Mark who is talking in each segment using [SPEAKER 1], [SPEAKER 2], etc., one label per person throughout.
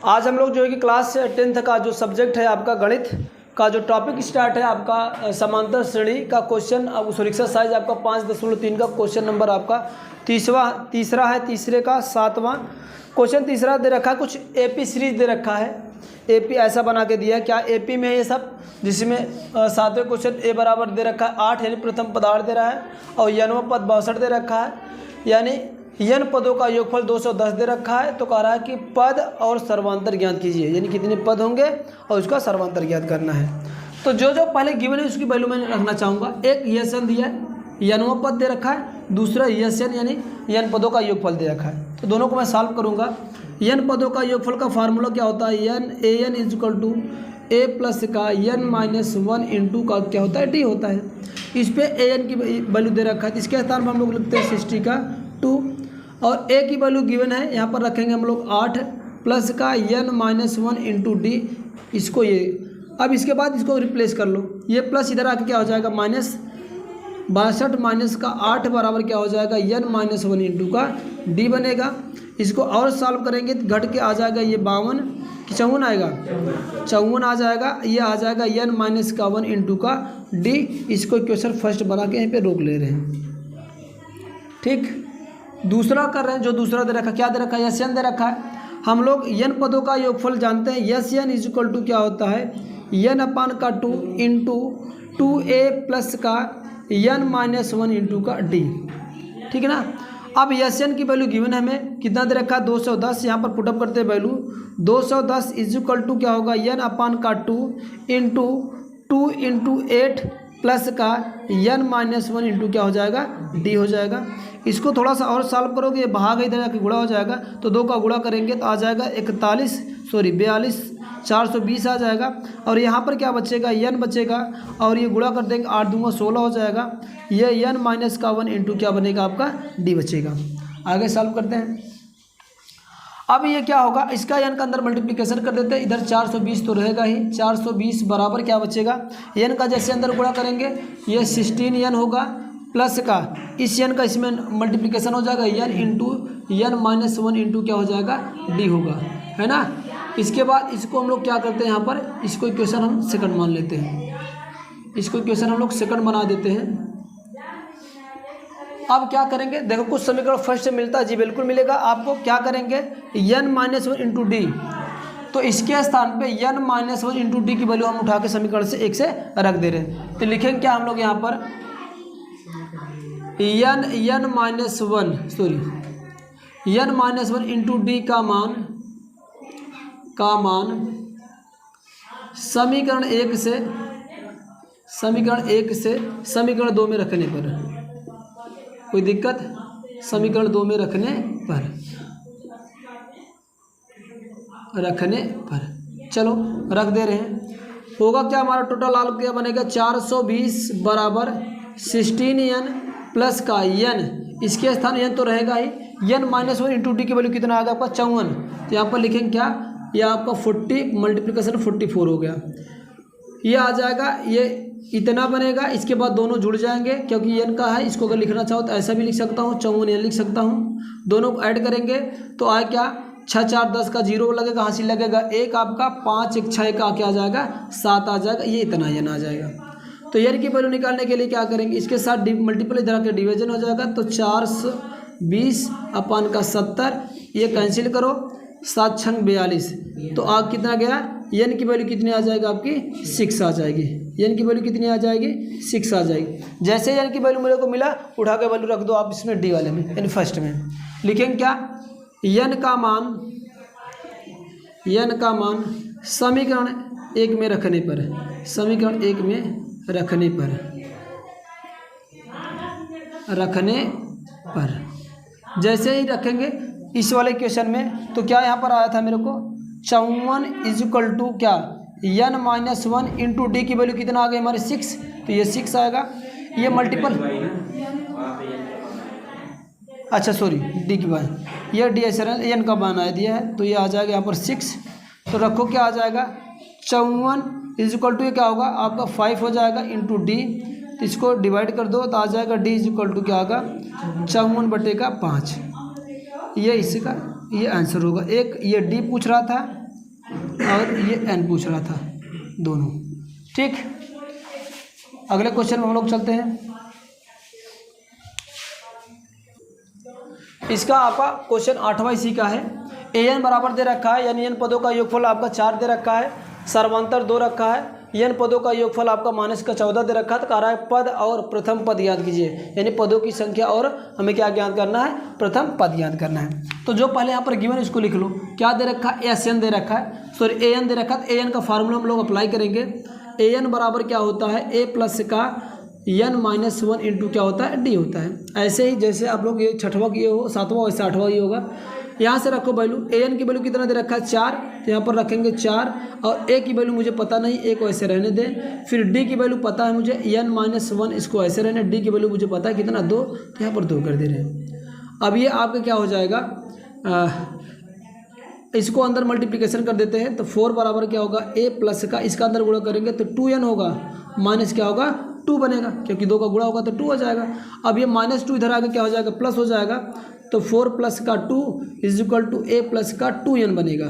[SPEAKER 1] आज हम लोग जो है कि क्लास 10th का जो सब्जेक्ट है आपका गणित का जो टॉपिक स्टार्ट है आपका समांतर श्रेणी का क्वेश्चन, अब सॉरी एक्सरसाइज आपका 5.3 का क्वेश्चन नंबर आपका तीसरा है, तीसरे का 7वां क्वेश्चन तीसरा दे रखा है। कुछ एपी सीरीज दे रखा है, एपी ऐसा बना के दिया है। क्या एपी में है ये सब, जिसमें 7वें क्वेश्चन ए बराबर दे रखा है 8 यानी प्रथम पदार्थ दे रहा है, और यनवा पद 62 दे रखा है, यानी यन पदों का योगफल 210 दे रखा है। तो कह रहा है कि पद और सर्वांतर ज्ञात कीजिए, यानी कितने पद होंगे और उसका सर्वांतर ज्ञात करना है। तो जो जो पहले गिवन है उसकी वैल्यू मैं रखना चाहूँगा। एक यन दिया है, यनवा पद दे रखा है, दूसरा यन यानी यन पदों का योगफल दे रखा है। तो दोनों को मैं सॉल्व करूँगा। यन पदों का योगफल का फार्मूला क्या होता है, n a n is equal to a plus का n-1 इंटू का क्या होता है डी होता है। इस पे ए एन की वैल्यू दे रखा है, तो इसके स्थान पर हम लोग लिखते हैं 60 का 2, और ए की वैल्यू गिवन है, यहाँ पर रखेंगे हम लोग 8 प्लस का n-1 इंटू डी। इसको ये अब इसके बाद इसको रिप्लेस कर लो, ये प्लस इधर आके क्या हो जाएगा माइनस 62 माइनस का 8 बराबर क्या हो जाएगा n-1 इंटू का डी बनेगा। इसको और सॉल्व करेंगे तो घट के आ जाएगा ये 52 कि 54 आएगा, 54 आ जाएगा। ये आ जाएगा n-1 इंटू का डी। इसको इक्वेशन फर्स्ट बना के यहीं पे रोक ले रहे हैं। ठीक, दूसरा कर रहे हैं। जो दूसरा दे रखा, क्या दे रखा है, यस एन दे रखा है। हम लोग यन पदों का योगफल जानते हैं। S n is equal to क्या होता है, यन अपान का 2 इंटू 2a प्लस का n-1 इंटू का डी। ठीक है ना। अब यस एन की वैल्यू गिवन है, हमें कितना दे रखा है 210। यहाँ पर पुटअप करते हैं वैल्यू 210 इज इक्वल टू क्या होगा, यन अपान का 2 इंटू 8 प्लस का n-1 इंटू क्या हो जाएगा डी हो जाएगा। इसको थोड़ा सा और सॉल्व करोगे, ये भाग इधर जाके गुणा हो जाएगा, तो 2 का गुणा करेंगे तो आ जाएगा 42 420 आ जाएगा। और यहाँ पर क्या बचेगा, n बचेगा, और ये गुणा कर देंगे 8 दूंगा 16 हो जाएगा। ये n-1 इंटू क्या बनेगा आपका डी बचेगा। आगे सॉल्व करते हैं। अब ये क्या होगा, इसका n का अंदर मल्टीप्लिकेशन कर देते हैं, इधर 420 तो रहेगा ही, 420 बराबर क्या बचेगा, n का जैसे अंदर गुणा करेंगे ये 16n होगा, प्लस का इस n का इसमें मल्टीप्लिकेशन हो जाएगा n इंटू n-1 इंटू क्या हो जाएगा डी होगा, है ना। इसके बाद इसको हम लोग क्या करते हैं, यहाँ पर इसको इक्वेशन हम सेकंड मान लेते हैं, इसको इक्वेशन हम लोग सेकंड बना देते हैं। अब क्या करेंगे, देखो कुछ समीकरण फर्स्ट से मिलता है जी, बिल्कुल मिलेगा आपको। क्या करेंगे, n-1 इंटू डी, तो इसके स्थान पे n-1 इंटू डी की वैल्यू हम उठा के समीकरण से 1 से रख दे रहे हैं। तो लिखेंगे क्या हम लोग यहाँ पर, n-1 इंटू डी का मान समीकरण 1 से समीकरण 2 में रखने पर, कोई दिक्कत, समीकरण 2 में रखने पर चलो रख दे रहे हैं। होगा क्या हमारा टोटल आल क्या बनेगा, 420 बराबर 16n प्लस का n, इसके स्थान n तो रहेगा ही, n-1 इंटू डी की वैल्यू कितना आ गया आपका 54। तो यहाँ पर लिखेंगे क्या, ये आपका 40 मल्टीप्लिकेशन 44 हो गया, ये आ जाएगा, ये इतना बनेगा। इसके बाद दोनों जुड़ जाएंगे क्योंकि n का है, इसको अगर लिखना चाहो तो ऐसा भी लिख सकता हूँ, 54n लिख सकता हूँ। दोनों को ऐड करेंगे तो आए क्या, 6 4 10 का 0 लगेगा, हासिल लगेगा 1 आपका, 5 1 6 का क्या आ जाएगा 7 आ जाएगा, ये इतना n आ जाएगा। तो n की वैल्यू निकालने के लिए क्या करेंगे, इसके साथ मल्टीपल इधर के डिवीजन हो जाएगा, तो 420 अपान का 70, ये कैंसिल करो, 7 6 42, तो आग कितना गया, n की वैल्यू कितनी आ जाएगा आपकी 6 आ जाएगी, n की वैल्यू कितनी आ जाएगी 6 आ जाएगी। जैसे n की वैल्यू मेरे को मिला, उठा के वैल्यू रख दो आप इसमें डी वाले में, यानी फर्स्ट में लिखेंगे क्या, n का मान समीकरण 1 में रखने पर, समीकरण 1 में रखने पर जैसे ही रखेंगे इस वाले क्वेश्चन में, तो क्या यहाँ पर आया था मेरे को 54 इज इक्वल टू क्या, n-1 इंटू डी की वैल्यू कितना आ गई हमारे 6, तो ये 6 आएगा। ये मल्टीपल, अच्छा सॉरी डी की मान, ये डी एस एन का मान आया दिया है, तो ये आ जाएगा यहाँ पर 6। तो रखो क्या आ जाएगा, 54 इज इक्वल टू ये क्या होगा आपका 5 हो जाएगा इंटू डी, तो इसको डिवाइड कर दो तो आ जाएगा डी इज इक्वल टू क्या होगा 54/5। ये इसका ये आंसर होगा। एक ये डी पूछ रहा था और ये n पूछ रहा था, दोनों। ठीक, अगले क्वेश्चन में हम लोग चलते हैं। इसका आपका क्वेश्चन 8वां इसी का है। an बराबर दे रखा है, यानी n पदों का योगफल आपका 4 दे रखा है, सर्वांतर 2 रखा है, n पदों का योगफल आपका -14 दे रखा है। तो कह रहा है पद और प्रथम पद याद कीजिए, यानी पदों की संख्या और हमें क्या ज्ञात करना है, प्रथम पद याद करना है। तो जो पहले यहाँ पर गिवन इसको लिख लो, क्या दे रखा है, SN दे रखा है, सॉरी AN दे रखा है। तो AN का फार्मूला हम लोग अप्लाई करेंगे। AN बराबर क्या होता है, A प्लस का n-1 इंटू क्या होता है, D होता है। ऐसे ही जैसे आप लोग ये छठवां किए हो, 7वां वैसे 8वां ही होगा। यहाँ से रखो वैल्यू, AN की वैल्यू कितना दे रखा है 4, तो यहाँ पर रखेंगे 4, और A की वैल्यू मुझे पता नहीं, A को ऐसे रहने दें। फिर D की वैल्यू पता है मुझे n-1, इसको ऐसे रहने, D की वैल्यू मुझे पता है कितना 2, तो यहाँ पर 2 कर दे रहे हैं। अब ये आपका क्या हो जाएगा, इसको अंदर मल्टीप्लिकेशन कर देते हैं। तो 4 बराबर क्या होगा, A प्लस का, इसका अंदर गुणा करेंगे तो 2n होगा, माइनस क्या होगा 2 बनेगा, क्योंकि 2 का गुणा होगा तो 2 हो जाएगा। अब ये -2 इधर आके क्या हो जाएगा, प्लस हो जाएगा। तो 4 प्लस का 2 is equal to A plus का 2n बनेगा।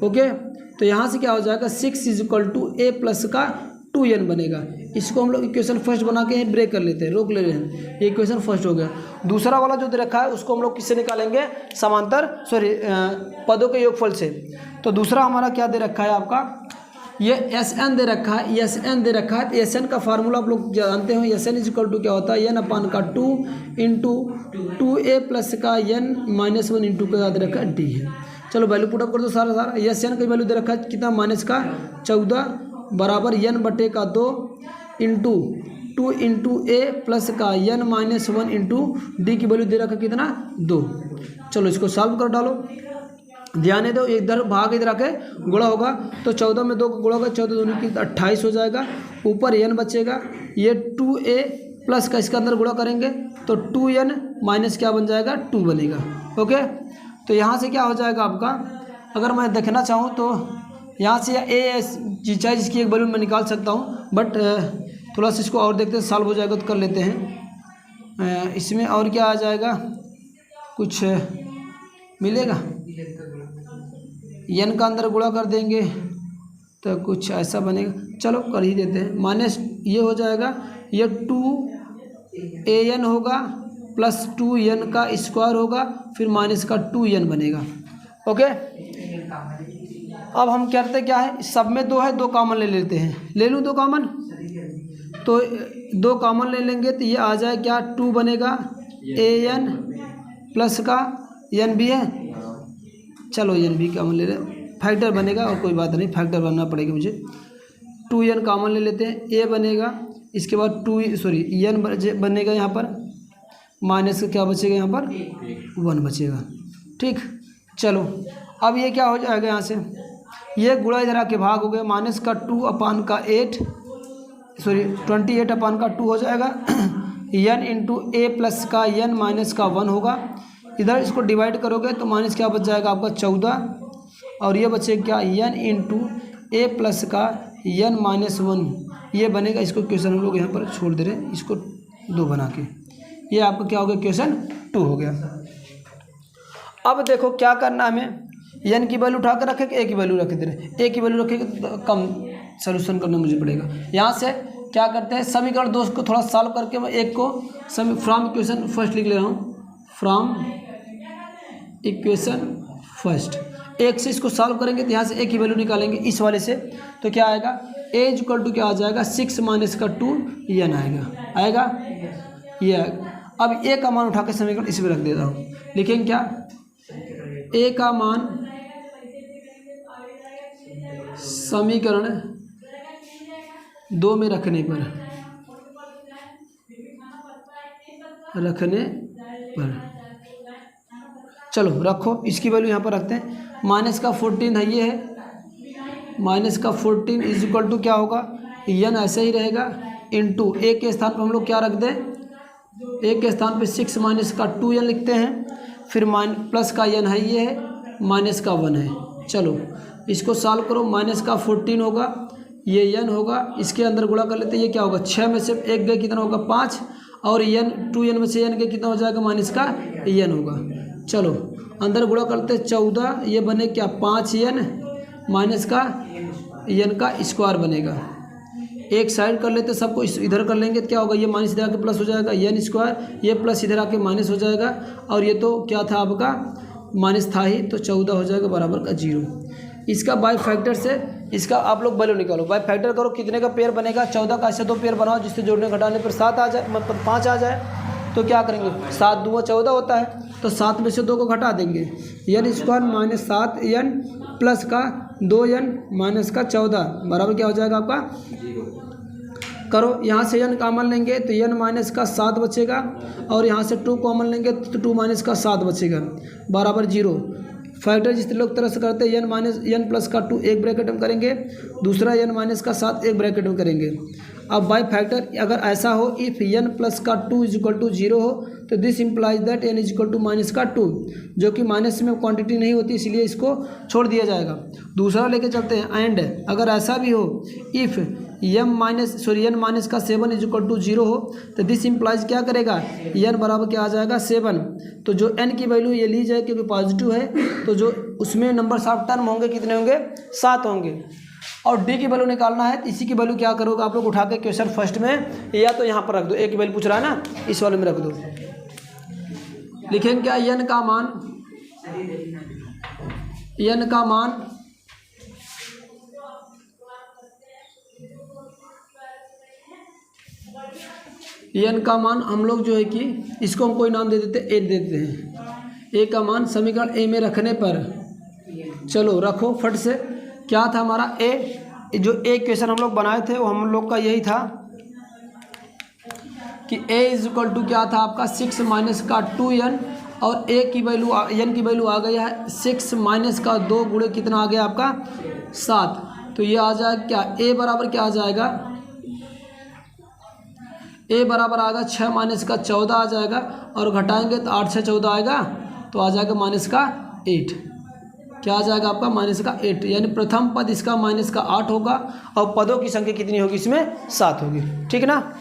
[SPEAKER 1] ओके, तो यहाँ से क्या हो जाएगा, 6 is equal to A plus का 2n बनेगा। इसको हम लोग इक्वेशन फर्स्ट बना के ब्रेक कर लेते हैं, रोक ले रहे हैं, ये इक्वेशन फर्स्ट हो गया। दूसरा वाला जो दे रखा है उसको हम लोग किससे निकालेंगे, समांतर सॉरी पदों के योगफल से। तो दूसरा हमारा क्या दे रखा है आपका, ये SN दे रखा है, SN दे रखा है। SN का फार्मूला आप लोग जानते हो, SN इज इक्वल टू क्या होता है, n का 2 इंटू 2A प्लस का n-1 इंटू का याद रखा है D है। चलो वैल्यू पुटअप कर दो सारा। SN का वैल्यू दे रखा है कितना, -14 बराबर n/2 into 2 into A plus का n-1 इंटू D की वैल्यू दे रखा कितना 2। चलो इसको सॉल्व कर डालो, ध्यान दो, इधर भाग इधर आके गुणा होगा, तो 14 में 2 का गुणा होगा, 14 दूनी की 28 हो जाएगा, ऊपर n बचेगा, ये 2A प्लस का इसके अंदर गुणा करेंगे तो 2n माइनस क्या बन जाएगा 2 बनेगा। ओके, तो यहाँ से क्या हो जाएगा आपका, अगर मैं देखना चाहूँ तो यहाँ से A चाहे जिसकी एक वैल्यू मैं निकाल सकता हूँ, बट थोड़ा सा इसको और देखते हैं, सॉल्व हो जाएगा तो कर लेते हैं। इसमें और क्या आ जाएगा, कुछ मिलेगा, n का अंदर गुणा कर देंगे तो कुछ ऐसा बनेगा, चलो कर ही देते हैं। माइनस ये हो जाएगा, ये 2an होगा प्लस 2n का स्क्वायर होगा, फिर माइनस का 2n बनेगा। ओके, अब हम करते क्या है, सब में 2 है, 2 कॉमन ले लेते हैं, ले लूँ 2 कॉमन, तो 2 कॉमन ले लेंगे तो ये आ जाए क्या 2 बनेगा, an प्लस का n भी है, चलो n भी कॉमन ले रहे, फैक्टर बनेगा और कोई बात नहीं, फैक्टर बनना पड़ेगा मुझे। 2n कॉमन ले लेते हैं, a बनेगा, इसके बाद n बनेगा, यहाँ पर माइनस का क्या बचेगा, यहाँ पर 1 बचेगा। ठीक, चलो अब ये क्या हो जाएगा, यहाँ से ये गुणा इधर आके भाग हो गया, माइनस का 28 अपान का 2 हो जाएगा, n इंटू A प्लस का n माइनस का 1 होगा, इधर इसको डिवाइड करोगे तो माइनस क्या बच जाएगा आपका 14, और ये बचेगा क्या n इंटू A प्लस का n-1 ये बनेगा। इसको क्वेश्चन हम लोग यहाँ पर छोड़ दे रहे हैं, इसको 2 बना के, ये आपका क्या हो गया, क्वेश्चन 2 हो गया। अब देखो क्या करना है, हमें n की वैल्यू उठा कर रखें, A की वैल्यू रख दे रहे, A की वैल्यू रखेंगे तो कम सोल्यूशन करना मुझे पड़ेगा। यहाँ से क्या करते हैं, समीकरण 2 को थोड़ा सॉल्व करके मैं एक को फ्रॉम इक्वेशन फर्स्ट लिख ले रहा हूँ, फ्रॉम इक्वेशन फर्स्ट। एक से इसको सॉल्व करेंगे तो यहाँ से A की वैल्यू निकालेंगे इस वाले से, तो क्या आएगा, A इक्वल टू क्या आ जाएगा 6 माइनस का 2n आएगा ये आएगा। अब A का मान उठा के समीकरण इस में रख देता हूँ, लिखेंगे क्या, A का मान समीकरण 2 में रखने पर चलो रखो, इसकी वैल्यू यहाँ पर रखते हैं, माइनस का 14 है, ये है माइनस का 14 इज इक्वल टू क्या होगा, n ऐसे ही रहेगा इंटू A के स्थान पर हम लोग क्या रख दें, A के स्थान पे 6 माइनस का 2n लिखते हैं, फिर प्लस का n है, ये है माइनस का 1 है। चलो इसको सॉल्व करो, माइनस का 14 होगा, ये n होगा, इसके अंदर गुणा कर लेते हैं, ये क्या होगा 6 में से 1 गए कितना होगा 5, और n 2n में से n गए कितना हो जाएगा, माइनस का n होगा। चलो अंदर गुणा करते 14, ये बने क्या 5n माइनस का एन का स्क्वायर बनेगा। एक साइड कर लेते सबको, इधर कर लेंगे तो क्या होगा, ये माइनस इधर आके प्लस हो जाएगा एन स्क्वायर, ये प्लस इधर आके माइनस हो जाएगा, और ये तो क्या था आपका माइनस था ही, तो 14 हो जाएगा बराबर का 0। इसका बाय फैक्टर से इसका आप लोग वैल्यू निकालो, बाय फैक्टर करो, कितने का पेयर बनेगा, 14 का ऐसे 2 पेयर बनाओ जिससे जोड़ने घटाने पर 7 आ जाए, मतलब 5 आ जाए। तो क्या करेंगे, 7 दूना 14 होता है, तो 7 में से 2 को घटा देंगे, n square minus 7 n plus का 2 एन माइनस का 14 बराबर क्या हो जाएगा आपका, करो यहाँ से एन कॉमन लेंगे तो एन माइनस का 7 बचेगा, और यहाँ से 2 कॉमन लेंगे तो 2 माइनस का 7 बचेगा बराबर 0। फैक्टर जिस लोग तरह से करते हैं, एन माइनस एन प्लस का 2 एक ब्रैकेट में करेंगे, दूसरा एन माइनस का 7 एक ब्रैकेट में करेंगे। अब बाय फैक्टर अगर ऐसा हो, इफ़ एन प्लस का 2 इज इक्वल टू 0 हो, तो this implies that n is equal to minus का 2, जो कि माइनस में क्वांटिटी नहीं होती, इसलिए इसको छोड़ दिया जाएगा। दूसरा लेके चलते हैं, एंड अगर ऐसा भी हो, इफ़ एन माइनस का 7 इज इक्वल टू 0 हो, तो दिस इम्प्लाइज क्या करेगा, एन बराबर क्या आ जाएगा 7। तो जो एन की वैल्यू ये ली जाए क्योंकि पॉजिटिव है, तो जो उसमें नंबर ऑफ टर्म होंगे कितने होंगे, 7 होंगे। और डी की वैल्यू निकालना है, तो इसी की वैल्यू क्या करोगे आप लोग, उठा के क्वेश्चन फर्स्ट में या तो यहाँ पर रख दो, एक की वैल्यू पूछ रहा है ना, इस वाले में रख दो। लिखेंगे क्या, एन का मान एन का मान हम लोग जो है कि इसको हम कोई नाम दे देते, ए दे देते हैं। ए का मान समीकरण ए में रखने पर, चलो रखो फट से, क्या था हमारा ए, जो ए क्वेश्चन हम लोग बनाए थे वो हम लोग का यही था कि ए इज इक्वल टू क्या था आपका 6 माइनस का 2n, और ए की वैल्यू एन की वैल्यू आ गई है 6 माइनस का 2 गुणे कितना आ गया आपका 7, तो ये आ जाएगा क्या, ए बराबर क्या आ जाएगा, ए बराबर आएगा 6 माइनस का 14 आ जाएगा, और घटाएंगे तो 8 6 14 आएगा, तो आ जाएगा माइनस का 8, क्या आ जाएगा आपका माइनस का 8, यानी प्रथम पद इसका माइनस का 8 होगा, और पदों की संख्या कितनी होगी इसमें 7 होगी, ठीक है ना।